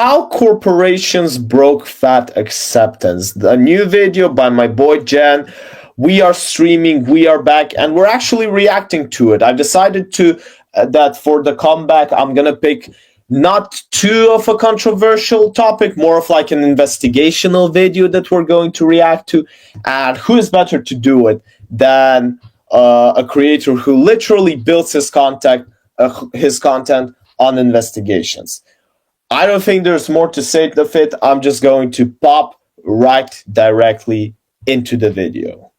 How corporations broke fat acceptance. A new video by my boy Jen. We are streaming, we are back, and we're actually reacting to it. I've decided to that for the comeback, I'm gonna pick not too of a controversial topic, more of like an investigational video that we're going to react to. And who is better to do it than a creator who literally builds his content on investigations? I don't think there's more to say of it. I'm just going to pop right directly into the video.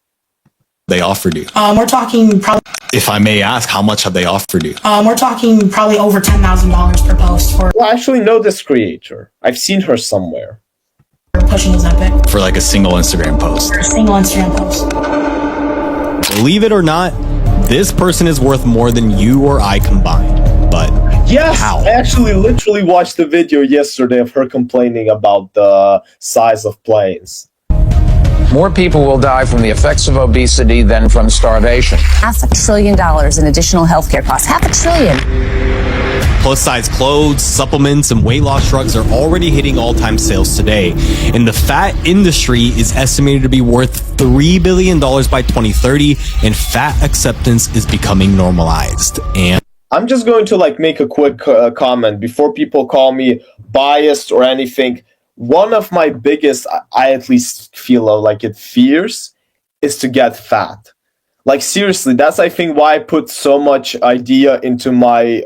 They offered you? We're talking probably... If I may ask, how much have they offered you? We're talking probably over $10,000 per post for... Well, I actually know this creator. I've seen her somewhere. Pushing Ozempic. For like a single Instagram post? For a single Instagram post. Believe it or not, this person is worth more than you or I combined. But yes, how? I actually literally watched the video yesterday of her complaining about the size of planes. More people will die from the effects of obesity than from starvation. $500 billion in additional healthcare costs. $500 billion. Plus size clothes, supplements, and weight loss drugs are already hitting all-time sales today. And the fat industry is estimated to be worth $3 billion by 2030, and fat acceptance is becoming normalized. And I'm just going to make a quick comment before people call me biased or anything. One of my biggest, I at least feel like it, fears is to get fat. Seriously, that's I think why I put so much idea into my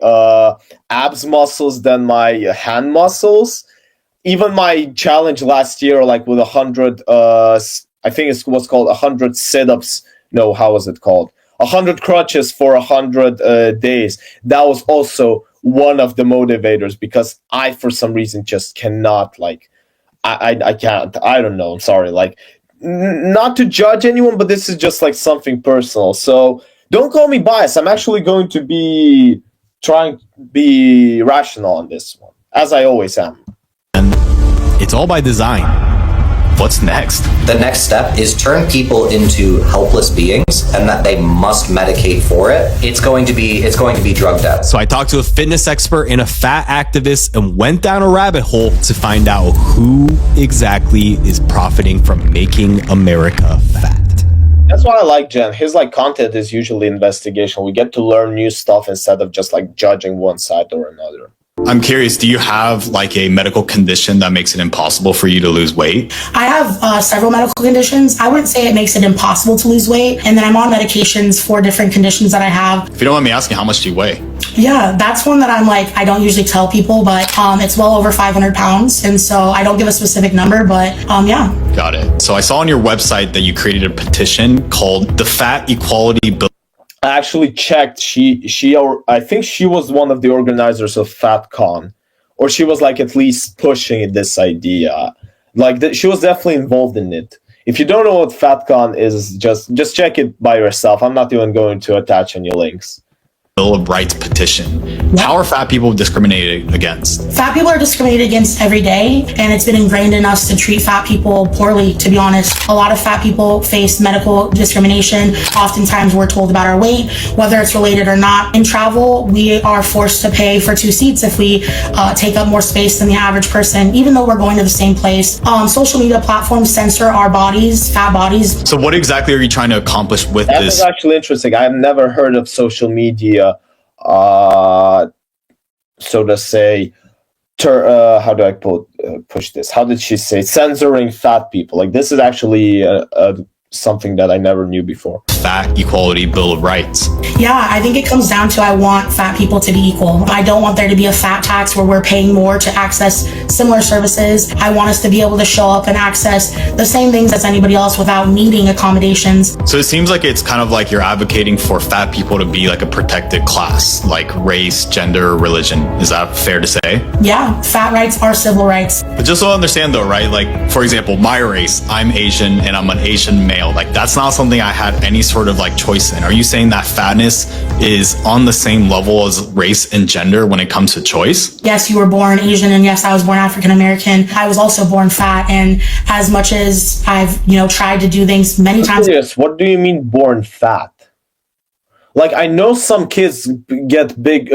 abs muscles than my hand muscles. Even my challenge last year, with 100, I think it was called 100 sit-ups. No, how was it called? 100 crunches for 100 days. That was also one of the motivators because I, for some reason, just cannot I can't. I don't know. I'm sorry. Not to judge anyone, but this is just something personal. So don't call me biased. I'm actually going to be trying to be rational on this one, as I always am. And it's all by design. What's next? The next step is turn people into helpless beings and that they must medicate for it. It's going to be drugged out. So I talked to a fitness expert and a fat activist and went down a rabbit hole to find out who exactly is profiting from making America fat. That's why I like Jen. His content is usually investigation. We get to learn new stuff instead of just judging one side or another. I'm curious, do you have a medical condition that makes it impossible for you to lose weight? I have several medical conditions. I wouldn't say it makes it impossible to lose weight. And then I'm on medications for different conditions that I have. If you don't mind me asking, how much do you weigh? Yeah, that's one that I'm I don't usually tell people, but it's well over 500 pounds. And so I don't give a specific number, but yeah. Got it. So I saw on your website that you created a petition called the Fat Equality Bill. I actually checked. I think she was one of the organizers of FatCon, or she was at least pushing this idea. She was definitely involved in it. If you don't know what FatCon is, just check it by yourself. I'm not even going to attach any links. Bill of Rights petition. How are fat people discriminated against? Fat people are discriminated against every day, and it's been ingrained in us to treat fat people poorly, to be honest. A lot of fat people face medical discrimination. Oftentimes we're told about our weight, whether it's related or not. In travel, we are forced to pay for 2 seats if we take up more space than the average person, even though we're going to the same place. Social media platforms censor our bodies, fat bodies. So what exactly are you trying to accomplish with this? That is actually interesting. I've never heard of social media so to say, how do I push this? How did she say censoring fat people? This is actually something that I never knew before. Fat Equality Bill of Rights. Yeah, I think it comes down to I want fat people to be equal. I don't want there to be a fat tax where we're paying more to access similar services. I want us to be able to show up and access the same things as anybody else without needing accommodations. So it seems like it's kind of you're advocating for fat people to be a protected class, race, gender, religion. Is that fair to say? Yeah, fat rights are civil rights. But just so I understand though, right? For example, my race, I'm Asian and I'm an Asian male. That's not something I had any sort of choice in. Are you saying that fatness is on the same level as race and gender when it comes to choice? Yes, you were born Asian, and yes, I was born African American. I was also born fat, and as much as I've tried to do things many times. Yes, what do you mean born fat? I know some kids get big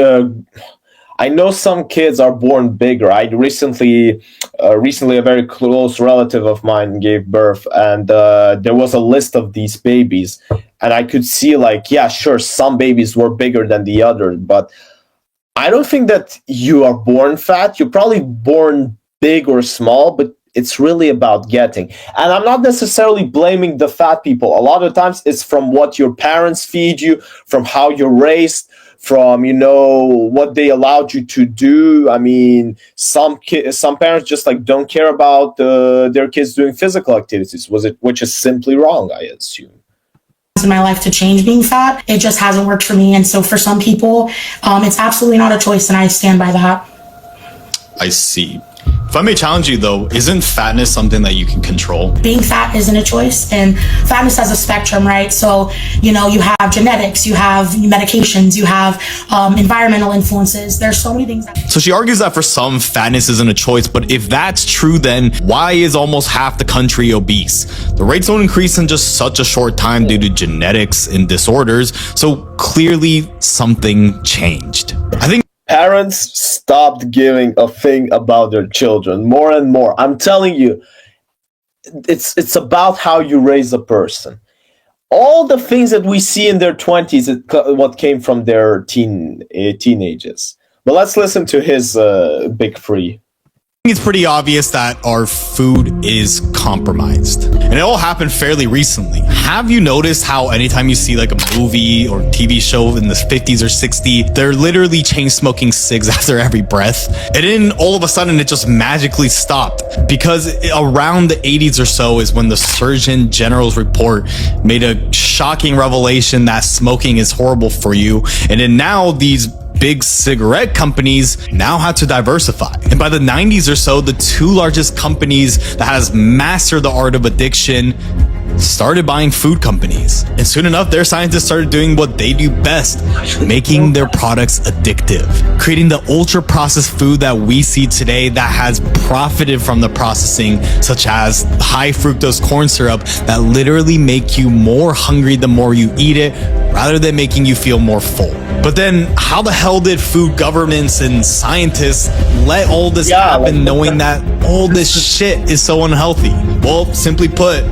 I know some kids are born bigger. I recently a very close relative of mine gave birth, and there was a list of these babies, and I could see like, yeah, sure, some babies were bigger than the other, but I don't think that you are born fat. You're probably born big or small, but it's really about getting. And I'm not necessarily blaming the fat people. A lot of times it's from what your parents feed you, from how you're raised, from, you know, what they allowed you to do. I mean, some parents just like don't care about their kids doing physical activities, which is simply wrong, I assume. In my life to change being fat. It just hasn't worked for me. And so for some people, it's absolutely not a choice, and I stand by that. I see. If I may challenge you though, isn't fatness something that you can control? Being fat isn't a choice, and fatness has a spectrum, right? So, you know, you have genetics, you have medications, you have environmental influences. There's so many things. So she argues that for some, fatness isn't a choice, but if that's true, then why is almost half the country obese? The rates don't increase in just such a short time due to genetics and disorders, so clearly something changed. I think parents stopped giving a thing about their children more and more. I'm telling you, it's about how you raise a person. All the things that we see in their 20s, what came from their teenagers. But let's listen to his big three. it's pretty obvious that our food is compromised. And it all happened fairly recently. Have you noticed how anytime you see like a movie or TV show in the 50s or 60s, they're literally chain smoking cigs after every breath? And then all of a sudden it just magically stopped, because around the 80s or so is when the Surgeon General's report made a shocking revelation that smoking is horrible for you. And then now these big cigarette companies now had to diversify. And by the 90s or so, the two largest companies that has mastered the art of addiction started buying food companies. And soon enough, their scientists started doing what they do best, making their products addictive, creating the ultra processed food that we see today that has profited from the processing, such as high fructose corn syrup that literally make you more hungry the more you eat it, rather than making you feel more full. But then how the hell did food governments and scientists let all this happen, knowing that all this shit is so unhealthy? Well, simply put,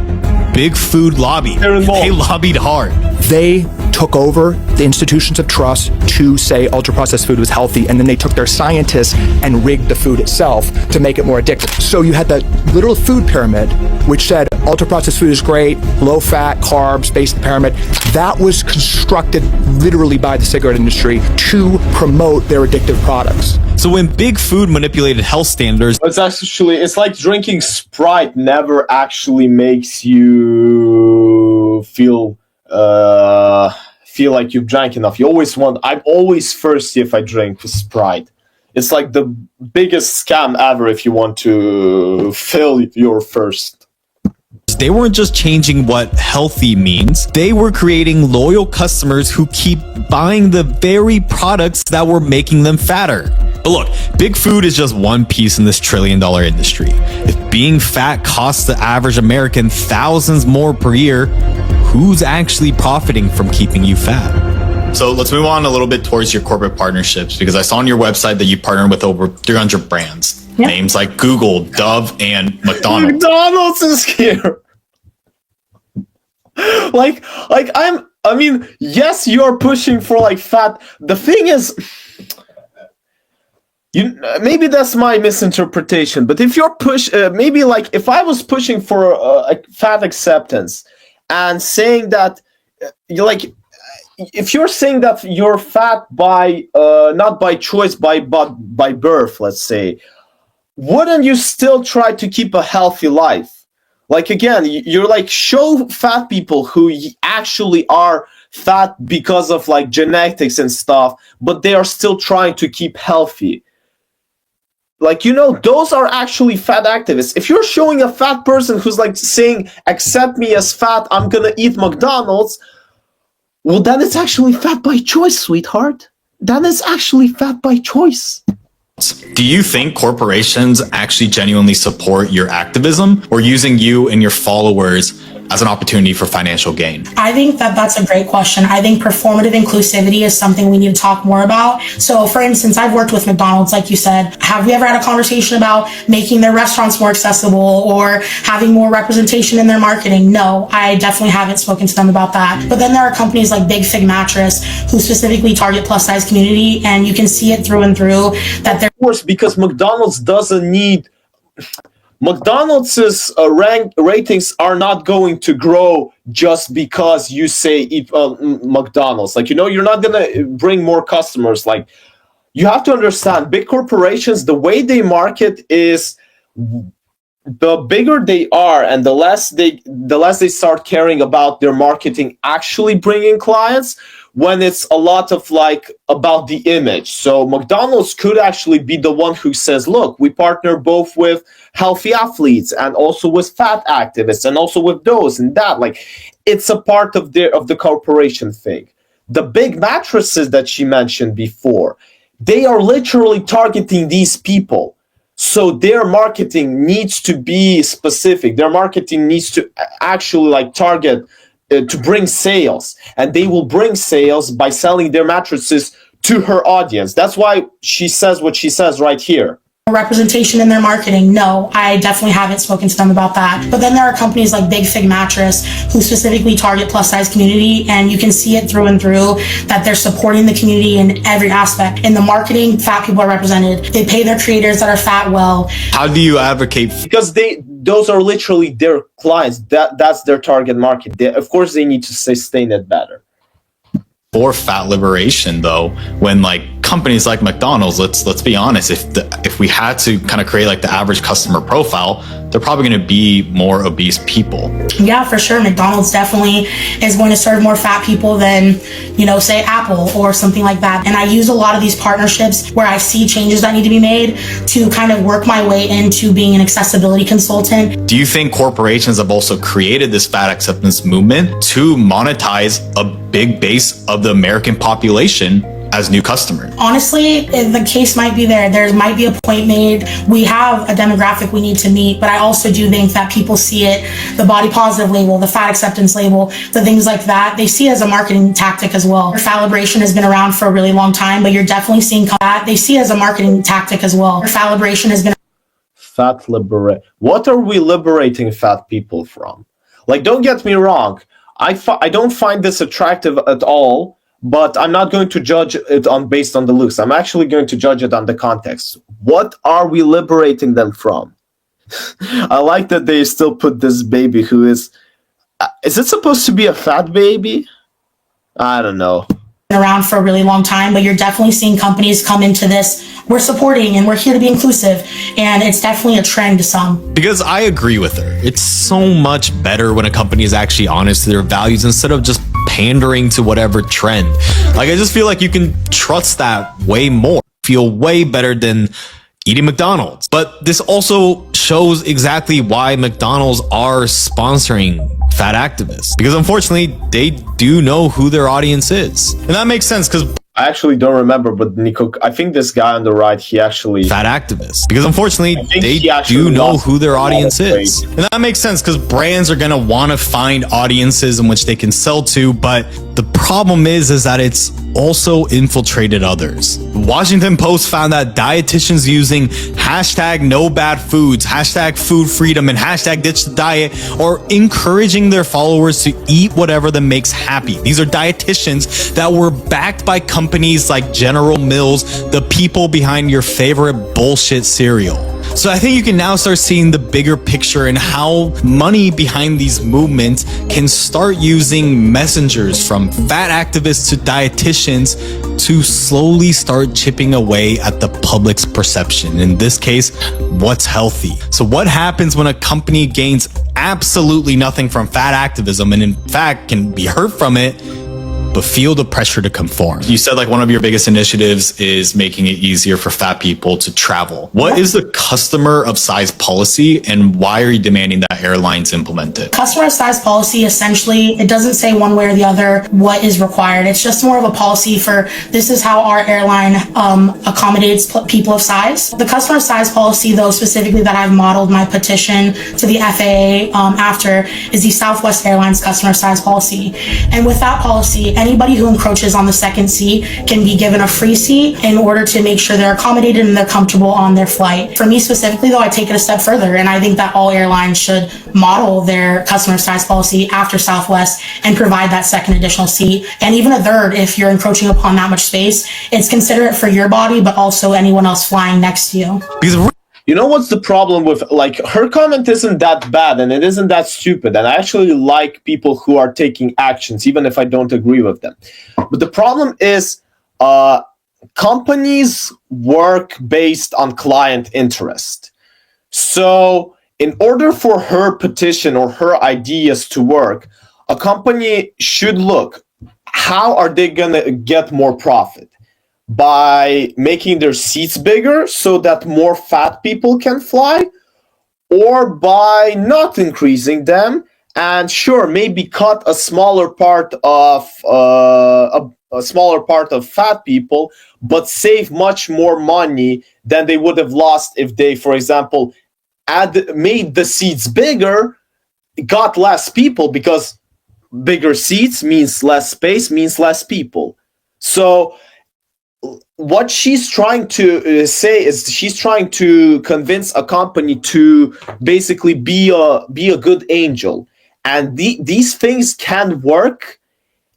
big food lobby. They lobbied hard. They took over the institutions of trust to say ultra-processed food was healthy, and then they took their scientists and rigged the food itself to make it more addictive. So you had that little food pyramid, which said ultra-processed food is great, low-fat, carbs, base the pyramid. That was constructed literally by the cigarette industry to promote their addictive products. So when big food manipulated health standards, it's like drinking Sprite never actually makes you feel like you've drank enough. I'm always thirsty if I drink Sprite. It's like the biggest scam ever if you want to fill your thirst. they weren't just changing what healthy means, they were creating loyal customers who keep buying the very products that were making them fatter. But look, big food is just one piece in this trillion-dollar industry. If being fat costs the average American thousands more per year, who's actually profiting from keeping you fat? So let's move on a little bit towards your corporate partnerships, because I saw on your website that you partnered with over 300 brands. Yep. Names like Google, Dove, and McDonald's. McDonald's is here. Yes, you're pushing for like fat. The thing is, maybe that's my misinterpretation, but if you're maybe like if I was pushing for fat acceptance and saying that if you're saying that you're fat by not by choice but by birth, let's say, wouldn't you still try to keep a healthy life? Like, again, you're like, show fat people who actually are fat because of like genetics and stuff, but they are still trying to keep healthy. Like, those are actually fat activists. If you're showing a fat person who's like saying, accept me as fat, I'm gonna eat McDonald's, well, then it's actually fat by choice, sweetheart. Then it's actually fat by choice. Do you think corporations actually genuinely support your activism, or using you and your followers as an opportunity for financial gain? I think that that's a great question. I think performative inclusivity is something we need to talk more about. So for instance, I've worked with McDonald's, like you said. Have we ever had a conversation about making their restaurants more accessible or having more representation in their marketing? No, I definitely haven't spoken to them about that. But then there are companies like Big Fig Mattress who specifically target plus size community, and you can see it through and through that they're. Of course, because McDonald's doesn't need. McDonald's ratings are not going to grow just because you say eat McDonald's. Like, you're not going to bring more customers. Like, you have to understand, big corporations, the way they market is the bigger they are and the less they start caring about their marketing actually bringing clients, when it's a lot of like about the image. So McDonald's could actually be the one who says, look, we partner both with healthy athletes and also with fat activists and also with those and that. Like, it's a part of the corporation thing. The big mattresses that she mentioned before, they are literally targeting these people. So their marketing needs to be specific. Their marketing needs to actually like target to bring sales, and they will bring sales by selling their mattresses to her audience. That's why she says what she says right here. Representation in their marketing? No, I definitely haven't spoken to them about that. But then there are companies like Big Fig Mattress who specifically target plus size community, and you can see it through and through that they're supporting the community in every aspect. In the marketing, fat people are represented. They pay their creators that are fat well. How do you advocate? Because those are literally their clients. That's their target market. Of course, they need to sustain it better. For fat liberation, though, when like companies like McDonald's, let's be honest, if we had to kind of create like the average customer profile, they're probably going to be more obese people. Yeah, for sure. McDonald's definitely is going to serve more fat people than, say Apple or something like that. And I use a lot of these partnerships where I see changes that need to be made to kind of work my way into being an accessibility consultant. Do you think corporations have also created this fat acceptance movement to monetize a big base of the American population as new customers? Honestly, the case might be there. There might be a point made. We have a demographic we need to meet, but I also do think that people see it, the body positive label, the fat acceptance label, the things like that, they see it as a marketing tactic as well. Fat liberation has been around for a really long time, but you're definitely seeing that. They see it as a marketing tactic as well. Fat liberation has been fat liberate. What are we liberating fat people from? Like, don't get me wrong. I don't find this attractive at all, but I'm not going to judge it based on the looks. I'm actually going to judge it on the context. What are we liberating them from? I like that they still put this baby who is it supposed to be a fat baby? I don't know. Around for a really long time, but you're definitely seeing companies come into this. We're supporting and we're here to be inclusive, and it's definitely a trend to some. Because I agree with her. It's so much better when a company is actually honest to their values instead of just pandering to whatever trend. Like, I just feel like you can trust that way more. Feel way better than eating McDonald's. But this also shows exactly why McDonald's are sponsoring fat activists, because unfortunately they do know who their audience is. And that makes sense because I actually don't remember, but Nico, I think this guy on the right, he actually fat activists, because unfortunately they do know who their audience is. And that makes sense because brands are going to want to find audiences in which they can sell to, but the problem is that it's also infiltrated others. Washington Post found that dietitians using hashtag no bad foods, hashtag food freedom, and hashtag ditch the diet are encouraging their followers to eat whatever them makes happy. These are dietitians that were backed by companies like General Mills, the people behind your favorite bullshit cereal. So I think you can now start seeing the bigger picture and how money behind these movements can start using messengers from fat activists to dietitians to slowly start chipping away at the public's perception. In this case, what's healthy. So what happens when a company gains absolutely nothing from fat activism and in fact can be hurt from it? but feel the pressure to conform. You said like one of your biggest initiatives is making it easier for fat people to travel. What is the customer of size policy, and why are you demanding that airlines implement it? Customer of size policy, essentially, it doesn't say one way or the other what is required. It's just more of a policy for this is how our airline accommodates people of size. The customer of size policy, though, specifically that I've modeled my petition to the FAA after is the Southwest Airlines customer of size policy. And with that policy, anybody who encroaches on the second seat can be given a free seat in order to make sure they're accommodated and they're comfortable on their flight. For me specifically, though, I take it a step further, and I think that all airlines should model their customer of size policy after Southwest and provide that second additional seat, and even a third if you're encroaching upon that much space. It's considerate for your body, but also anyone else flying next to you. You know what's the problem with, like, her comment isn't that bad and it isn't that stupid, and I actually like people who are taking actions even if I don't agree with them. But the problem is companies work based on client interest. So in order for her petition or her ideas to work, a company should look, how are they going to get more profit? By making their seats bigger so that more fat people can fly, or by not increasing them and sure, maybe cut a smaller part of fat people, but save much more money than they would have lost if they, for example, made the seats bigger, got less people, because bigger seats means less space, means less people. So what she's trying to say is she's trying to convince a company to basically be a good angel, and these things can work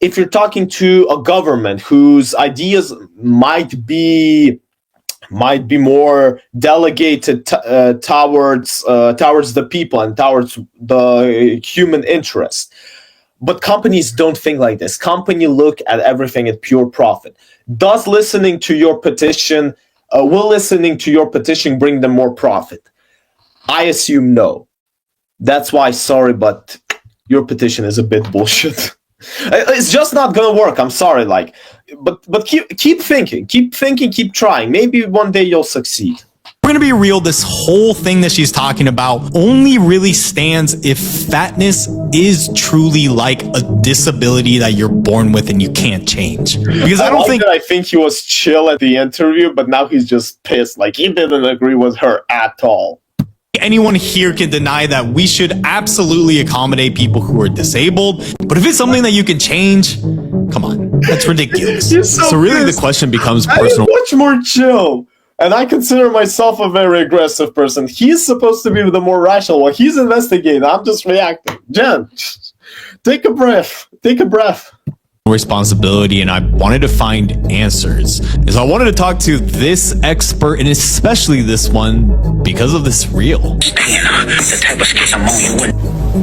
if you're talking to a government whose ideas might be more delegated towards the people and towards the human interest. But companies don't think like this. Companies look at everything at pure profit. Will listening to your petition bring them more profit? I assume no. That's why, sorry, but your petition is a bit bullshit. It's just not gonna work. I'm sorry, but keep thinking, keep trying. Maybe one day you'll succeed. We're going to be real. This whole thing that she's talking about only really stands if fatness is truly like a disability that you're born with and you can't change. Because I think he was chill at the interview, but now he's just pissed. Like, he didn't agree with her at all. Anyone here can deny that we should absolutely accommodate people who are disabled. But if it's something that you can change, come on, that's ridiculous. So really the question becomes personal. I'm much more chill. And I consider myself a very aggressive person. He's supposed to be the more rational one. He's investigating. I'm just reacting. Jen, take a breath. Responsibility, and I wanted to find answers. So I wanted to talk to this expert, and especially this one, because of this reel.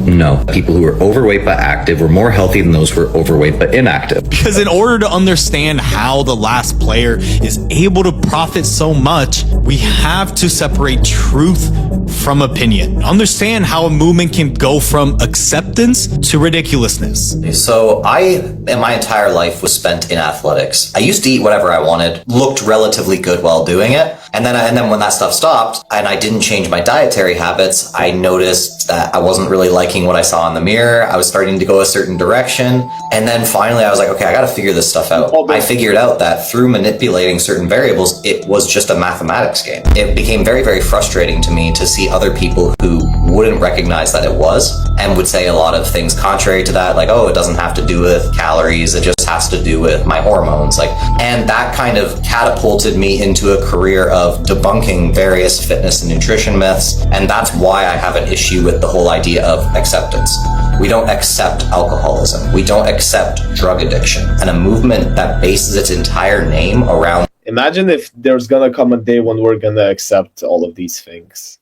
No, people who are overweight but active were more healthy than those who are overweight but inactive. Because in order to understand how the last player is able to profit so much, we have to separate truth from opinion. Understand how a movement can go from acceptance to ridiculousness. So my entire life was spent in athletics. I used to eat whatever I wanted, looked relatively good while doing it. And then when that stuff stopped and I didn't change my dietary habits, I noticed that I wasn't really liking what I saw in the mirror. I was starting to go a certain direction. And then finally I was like, okay, I got to figure this stuff out. I figured out that through manipulating certain variables, it was just a mathematics game. It became very, very frustrating to me to see other people who wouldn't recognize that it was and would say a lot of things contrary to that, like, oh, it doesn't have to do with calories, it just has to do with my hormones. And that kind of catapulted me into a career of debunking various fitness and nutrition myths. And that's why I have an issue with the whole idea of acceptance. We don't accept alcoholism. We don't accept drug addiction. And a movement that bases its entire name around. Imagine if there's gonna come a day when we're gonna accept all of these things.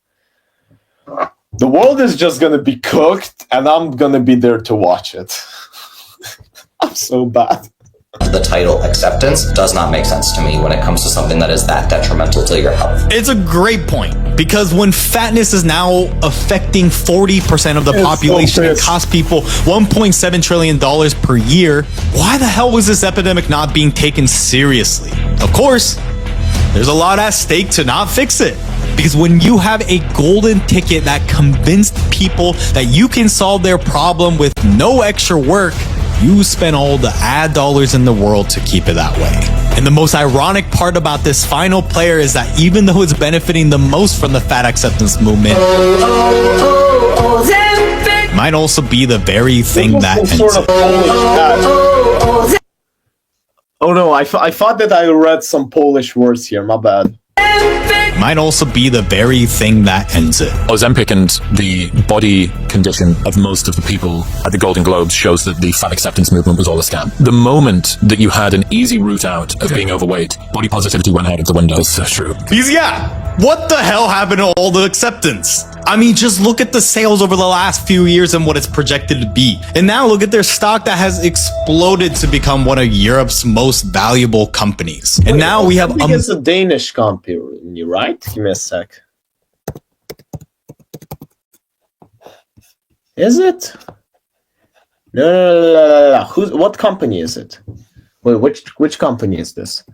The world is just gonna be cooked, and I'm gonna be there to watch it. I'm so bad. The title acceptance does not make sense to me when it comes to something that is that detrimental to your health. It's a great point, because when fatness is now affecting 40% of the population and costs people $1.7 trillion per year, why the hell was this epidemic not being taken seriously? Of course, there's a lot at stake to not fix it. Because when you have a golden ticket that convinced people that you can solve their problem with no extra work, you spend all the ad dollars in the world to keep it that way. And the most ironic part about this final player is that even though it's benefiting the most from the fat acceptance movement, it might also be the very thing that ends it. Oh no, I thought that I read some Polish words here, my bad. Might also be the very thing that ends it. Ozempic and the body condition of most of the people at the Golden Globes shows that the fat acceptance movement was all a scam. The moment that you had an easy route out of being overweight, body positivity went out of the window. It's so true. Because yeah, what the hell happened to all the acceptance? I mean, just look at the sales over the last few years and what it's projected to be. And now look at their stock that has exploded to become one of Europe's most valuable companies. And now we have... it's a Danish company, right? Give me a sec. Is it? No. What company is it? Wait, which company is this?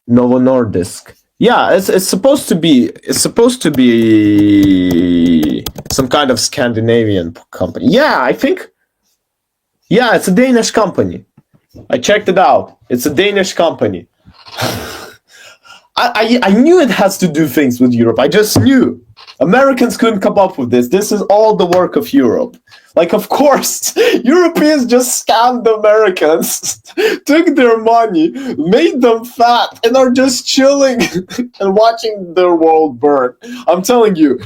Novo Nordisk. Yeah, it's supposed to be some kind of Scandinavian company. Yeah, I think. Yeah, it's a Danish company. I checked it out. It's a Danish company. I knew it has to do things with Europe. I just knew. Americans couldn't come up with this. This is all the work of Europe. Like, of course, Europeans just scammed the Americans, took their money, made them fat, and are just chilling and watching their world burn. I'm telling you,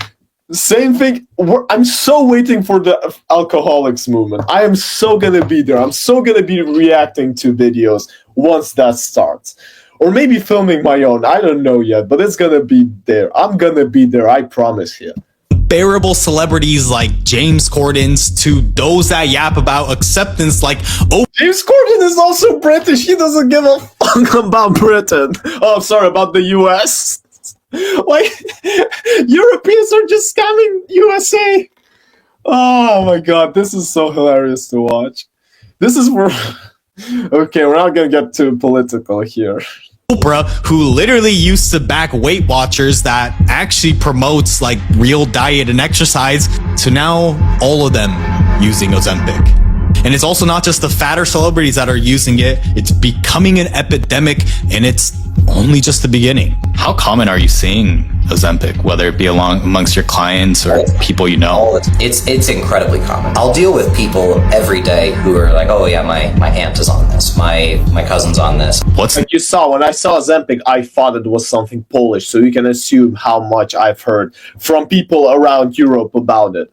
same thing. I'm so waiting for the alcoholics movement. I am so gonna be there. I'm so gonna be reacting to videos once that starts. Or maybe filming my own. I don't know yet, but it's gonna be there. I'm gonna be there, I promise you. Bearable celebrities like James Corden's to those that yap about acceptance like, oh, James Corden is also British. He doesn't give a fuck about Britain. Oh, sorry, about the US. Like, Europeans are just scamming USA. Oh my god, this is so hilarious to watch. This is where... Okay, we're not gonna get too political here. Oprah, who literally used to back Weight Watchers that actually promotes like real diet and exercise, to now all of them using Ozempic. And it's also not just the fatter celebrities that are using it, it's becoming an epidemic, and it's only just the beginning. How common are you seeing Ozempic, whether it be amongst your clients or people you know? It's incredibly common. I'll deal with people every day who are like, oh yeah, my aunt is on this, my cousin's on this. What's like you saw, when I saw Ozempic, I thought it was something Polish, so you can assume how much I've heard from people around Europe about it.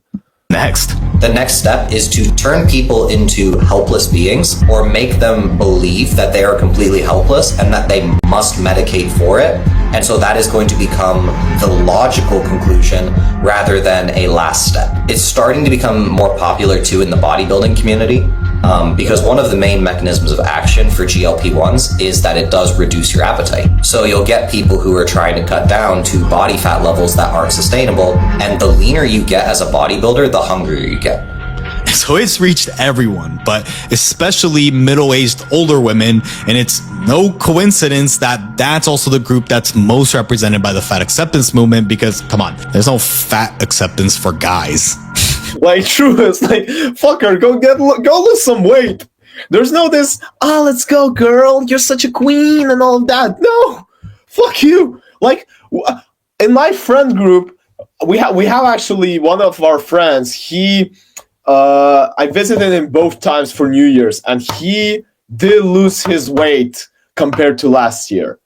Next? The next step is to turn people into helpless beings, or make them believe that they are completely helpless and that they must medicate for it. And so that is going to become the logical conclusion rather than a last step. It's starting to become more popular too in the bodybuilding community, because one of the main mechanisms of action for GLP-1s is that it does reduce your appetite. So you'll get people who are trying to cut down to body fat levels that aren't sustainable, and the leaner you get as a bodybuilder, the hungrier you get. So it's reached everyone, but especially middle-aged older women, and it's no coincidence that that's also the group that's most represented by the fat acceptance movement, because, come on, there's no fat acceptance for guys. Like, true, it's like, fucker, go lose some weight. There's no this, oh, let's go, girl, you're such a queen and all of that. No, fuck you. Like, in my friend group, we have actually one of our friends, I visited him both times for New Year's, and he did lose his weight compared to last year.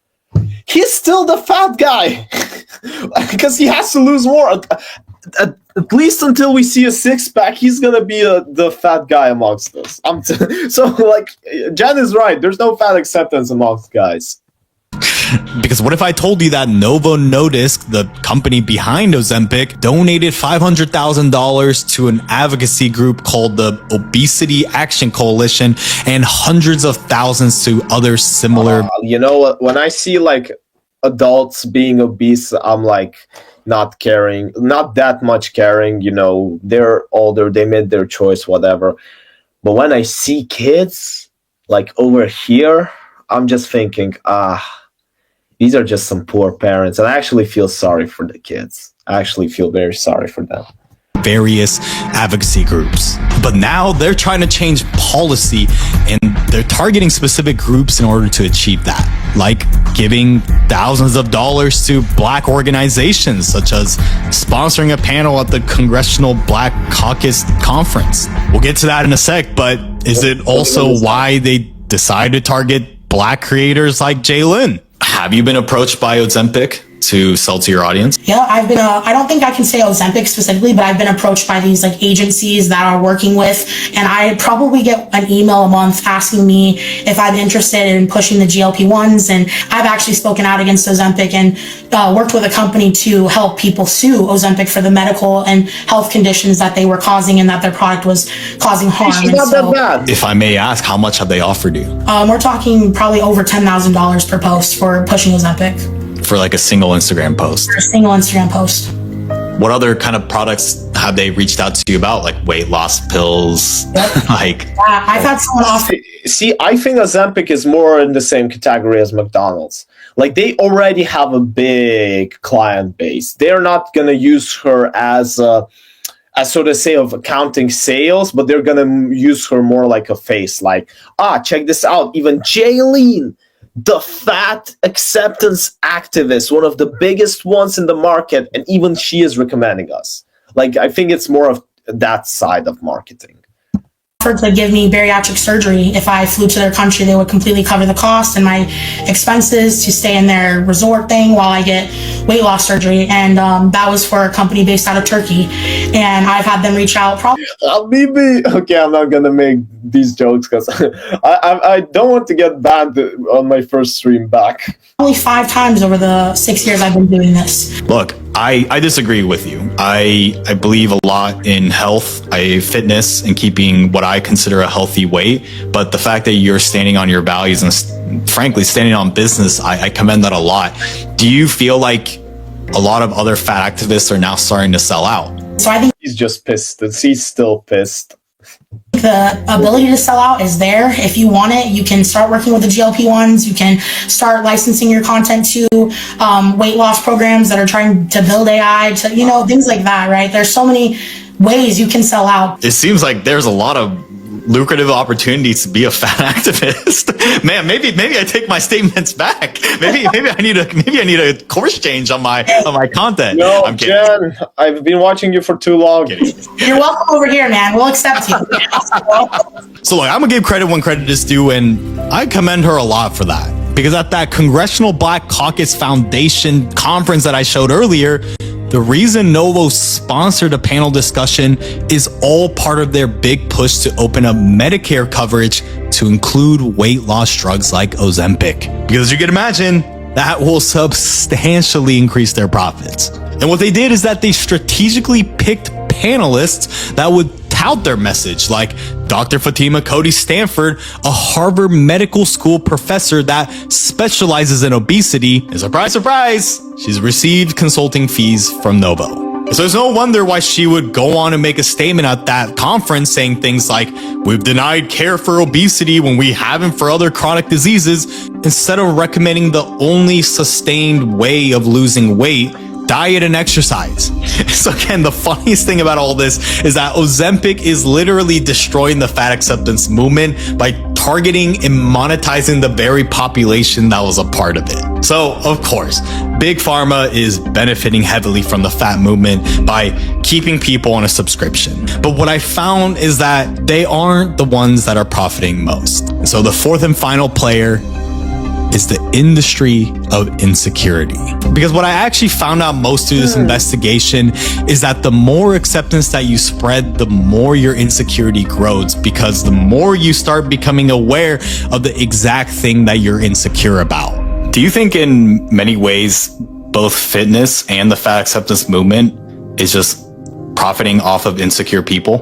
He's still the fat guy because he has to lose more. At least until we see a six-pack, he's gonna be the fat guy amongst us. So, like, Jen is right. There's no fat acceptance amongst guys. Because what if I told you that Novo Nordisk, the company behind Ozempic, donated $500,000 to an advocacy group called the Obesity Action Coalition and hundreds of thousands to other similar... You know, when I see like adults being obese, I'm like not caring, not that much caring. You know, they're older, they made their choice, whatever. But when I see kids like over here, I'm just thinking, these are just some poor parents. And I actually feel sorry for the kids. I actually feel very sorry for them. Various advocacy groups. But now they're trying to change policy and they're targeting specific groups in order to achieve that. Like giving thousands of dollars to Black organizations, such as sponsoring a panel at the Congressional Black Caucus Conference. We'll get to that in a sec, but is it also why they decided to target Black creators like Jaylin? Have you been approached by Ozempic to sell to your audience? Yeah, I've been, I don't think I can say Ozempic specifically, but I've been approached by these like agencies that are working with, and I probably get an email a month asking me if I'm interested in pushing the GLP-1s. And I've actually spoken out against Ozempic and worked with a company to help people sue Ozempic for the medical and health conditions that they were causing and that their product was causing harm. She's not that bad. If I may ask, how much have they offered you? We're talking probably over $10,000 per post for pushing Ozempic. For like a single Instagram post? For a single Instagram post. What other kind of products have they reached out to you about? Like weight loss pills? Yep. Like, I've had someone offer. See, I think Ozempic is more in the same category as McDonald's. Like, they already have a big client base. They're not going to use her as so to say of accounting sales, but they're going to use her more like a face. Like, check this out. Even Jaylin, the fat acceptance activist, one of the biggest ones in the market, and even she is recommending us. Like, I think it's more of that side of marketing. To give me bariatric surgery. If I flew to their country, they would completely cover the cost and my expenses to stay in their resort thing while I get weight loss surgery. And that was for a company based out of Turkey. And I've had them reach out probably. Okay, I'm not gonna make these jokes because I don't want to get banned on my first stream back. Only 5 times over the 6 years I've been doing this. Look, I disagree with you. I believe a lot in health, fitness, and keeping what I consider a healthy weight. But the fact that you're standing on your values and frankly standing on business, I commend that a lot. Do you feel like a lot of other fat activists are now starting to sell out? So I think he's just pissed. He's still pissed. The ability to sell out is there. If you want it, you can start working with the GLP-1s. You can start licensing your content to weight loss programs that are trying to build AI, to, you know, things like that, right? There's so many ways you can sell out. It seems like there's a lot of lucrative opportunities to be a fat activist. Man, maybe I take my statements back. Maybe I need a course change on my content. No, I'm kidding. Jen, I've been watching you for too long. You're welcome over here, man. We'll accept you. So look, I'm gonna give credit when credit is due, and I commend her a lot for that. Because at that Congressional Black Caucus Foundation conference that I showed earlier, the reason Novo sponsored a panel discussion is all part of their big push to open up Medicare coverage to include weight loss drugs like Ozempic. Because as you can imagine, that will substantially increase their profits. And what they did is that they strategically picked panelists that would tout their message, like Dr. Fatima Cody Stanford, a Harvard Medical School professor that specializes in obesity. And surprise, surprise, she's received consulting fees from Novo. So there's no wonder why she would go on and make a statement at that conference saying things like, we've denied care for obesity when we haven't for other chronic diseases, instead of recommending the only sustained way of losing weight, diet and exercise. So again, the funniest thing about all this is that Ozempic is literally destroying the fat acceptance movement by targeting and monetizing the very population that was a part of it. So of course, Big Pharma is benefiting heavily from the fat movement by keeping people on a subscription. But what I found is that they aren't the ones that are profiting most. So the fourth and final player is the industry of insecurity. Because what I actually found out most through this investigation is that the more acceptance that you spread, the more your insecurity grows, because the more you start becoming aware of the exact thing that you're insecure about. Do you think in many ways, both fitness and the fat acceptance movement is just profiting off of insecure people?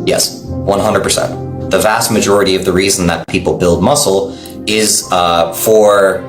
Yes, 100%. The vast majority of the reason that people build muscle is for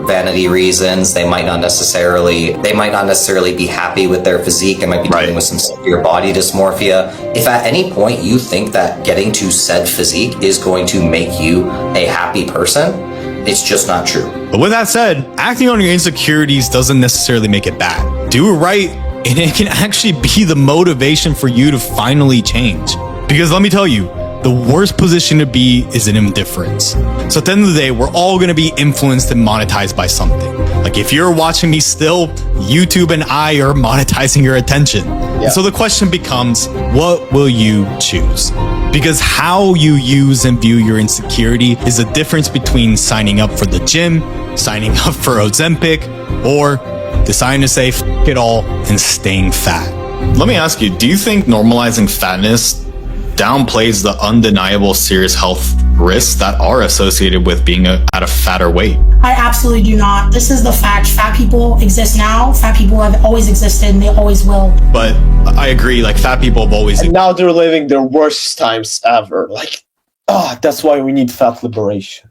vanity reasons. They might not necessarily be happy with their physique. They might be dealing with some severe body dysmorphia. If at any point you think that getting to said physique is going to make you a happy person, it's just not true. But with that said, acting on your insecurities doesn't necessarily make it bad. Do it right, and it can actually be the motivation for you to finally change. Because let me tell you, the worst position to be is in indifference. So at the end of the day, we're all going to be influenced and monetized by something. Like if you're watching me still, YouTube and I are monetizing your attention. Yeah. And so the question becomes, what will you choose? Because how you use and view your insecurity is the difference between signing up for the gym, signing up for Ozempic, or deciding to say f it all and staying fat. Let me ask you, do you think normalizing fatness downplays the undeniable serious health risks that are associated with being at a fatter weight? I absolutely do not. This is the fact. Fat people exist now. Fat people have always existed and they always will. But I agree, like fat people have always and now they're living their worst times ever. Like, that's why we need fat liberation.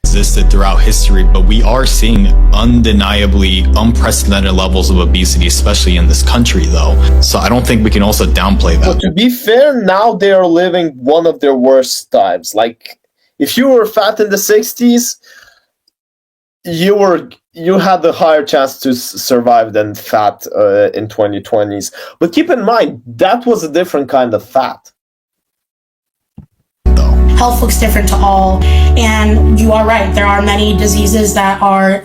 Existed throughout history, but we are seeing undeniably unprecedented levels of obesity, especially in this country, though. So I don't think we can also downplay that. But to be fair, now they are living one of their worst times. Like, if you were fat in the 60s, you had the higher chance to survive than fat in 2020s. But keep in mind, that was a different kind of fat. Health looks different to all, and you are right. There are many diseases that are,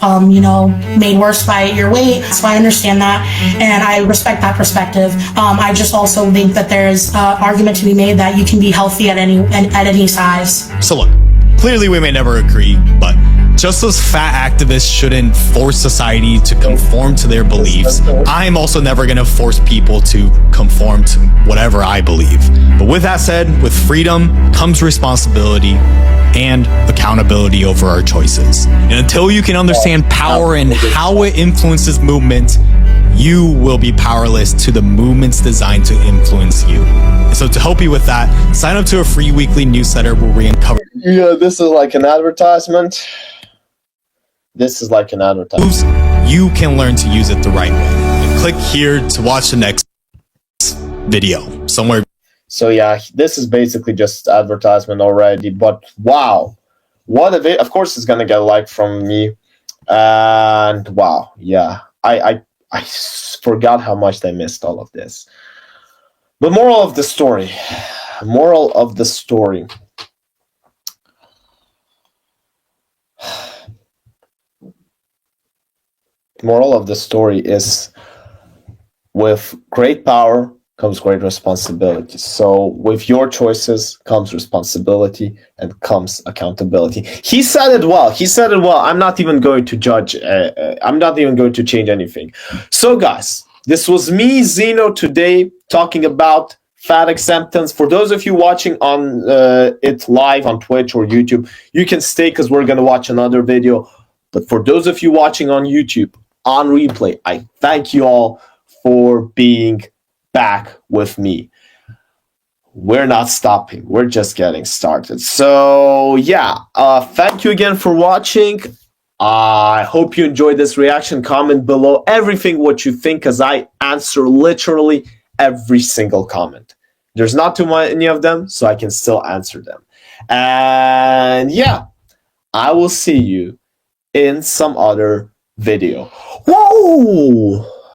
made worse by your weight. So I understand that, and I respect that perspective. I just also think that there's an argument to be made that you can be healthy at any size. So look, clearly we may never agree, but just as fat activists shouldn't force society to conform to their beliefs, I'm also never going to force people to conform to whatever I believe. But with that said, with freedom comes responsibility and accountability over our choices. And until you can understand power and how it influences movement, you will be powerless to the movements designed to influence you. And so to help you with that, sign up to a free weekly newsletter where we uncover. Yeah, this is like an advertisement. This is like an advertisement. You can learn to use it the right way. And click here to watch the next video somewhere. So yeah, this is basically just advertisement already, but wow, what a video. Of course it's gonna get a like from me, and wow, yeah, I forgot how much I missed all of this. But moral of the story, moral of the story is, with great power comes great responsibility. So with your choices comes responsibility and comes accountability. He said it well. I'm not even going to judge. I'm not even going to change anything. So guys, this was me, Zyno, today talking about fat acceptance. For those of you watching on it live on Twitch or YouTube, you can stay because we're going to watch another video. But for those of you watching on YouTube, on replay, I thank you all for being back with me. We're not stopping. We're just getting started. So yeah, thank you again for watching. I hope you enjoyed this reaction. Comment below everything what you think, because I answer literally every single comment. There's not too many of them, so I can still answer them. And yeah, I will see you in some other video. Whoa!